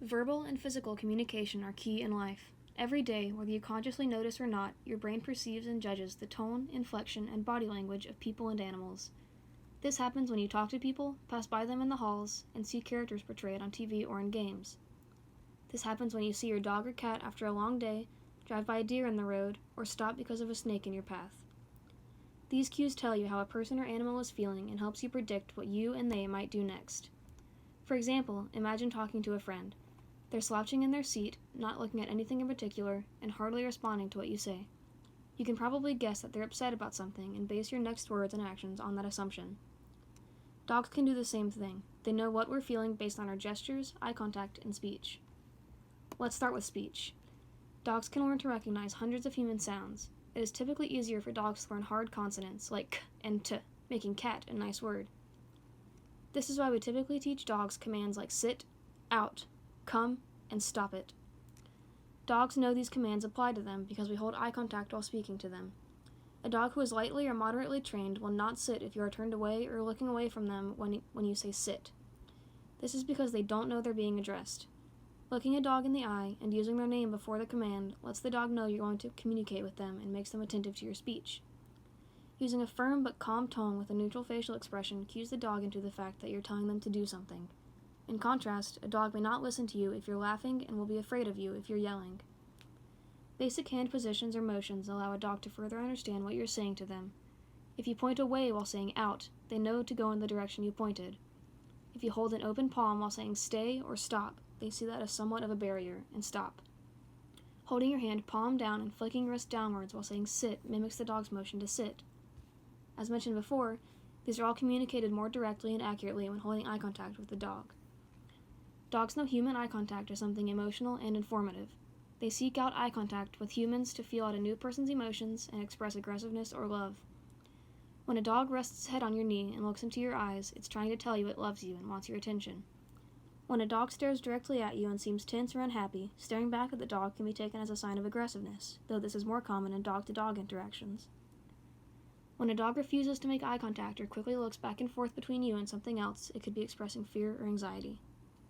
Verbal and physical communication are key in life. Every day, whether you consciously notice or not, your brain perceives and judges the tone, inflection, and body language of people and animals. This happens when you talk to people, pass by them in the halls, and see characters portrayed on TV or in games. This happens when you see your dog or cat after a long day, drive by a deer in the road, or stop because of a snake in your path. These cues tell you how a person or animal is feeling and helps you predict what you and they might do next. For example, imagine talking to a friend. They're slouching in their seat, not looking at anything in particular, and hardly responding to what you say. You can probably guess that they're upset about something and base your next words and actions on that assumption. Dogs can do the same thing. They know what we're feeling based on our gestures, eye contact, and speech. Let's start with speech. Dogs can learn to recognize hundreds of human sounds. It is typically easier for dogs to learn hard consonants like k and t, making cat a nice word. This is why we typically teach dogs commands like sit, out, come, and stop it. Dogs know these commands apply to them because we hold eye contact while speaking to them. A dog who is lightly or moderately trained will not sit if you are turned away or looking away from them when you say sit. This is because they don't know they're being addressed. Looking a dog in the eye and using their name before the command lets the dog know you're going to communicate with them and makes them attentive to your speech. Using a firm but calm tone with a neutral facial expression cues the dog into the fact that you're telling them to do something. In contrast, a dog may not listen to you if you're laughing and will be afraid of you if you're yelling. Basic hand positions or motions allow a dog to further understand what you're saying to them. If you point away while saying out, they know to go in the direction you pointed. If you hold an open palm while saying stay or stop, they see that as somewhat of a barrier and stop. Holding your hand palm down and flicking your wrist downwards while saying sit mimics the dog's motion to sit. As mentioned before, these are all communicated more directly and accurately when holding eye contact with the dog. Dogs know human eye contact as something emotional and informative. They seek out eye contact with humans to feel out a new person's emotions and express aggressiveness or love. When a dog rests its head on your knee and looks into your eyes, it's trying to tell you it loves you and wants your attention. When a dog stares directly at you and seems tense or unhappy, staring back at the dog can be taken as a sign of aggressiveness, though this is more common in dog-to-dog interactions. When a dog refuses to make eye contact or quickly looks back and forth between you and something else, it could be expressing fear or anxiety.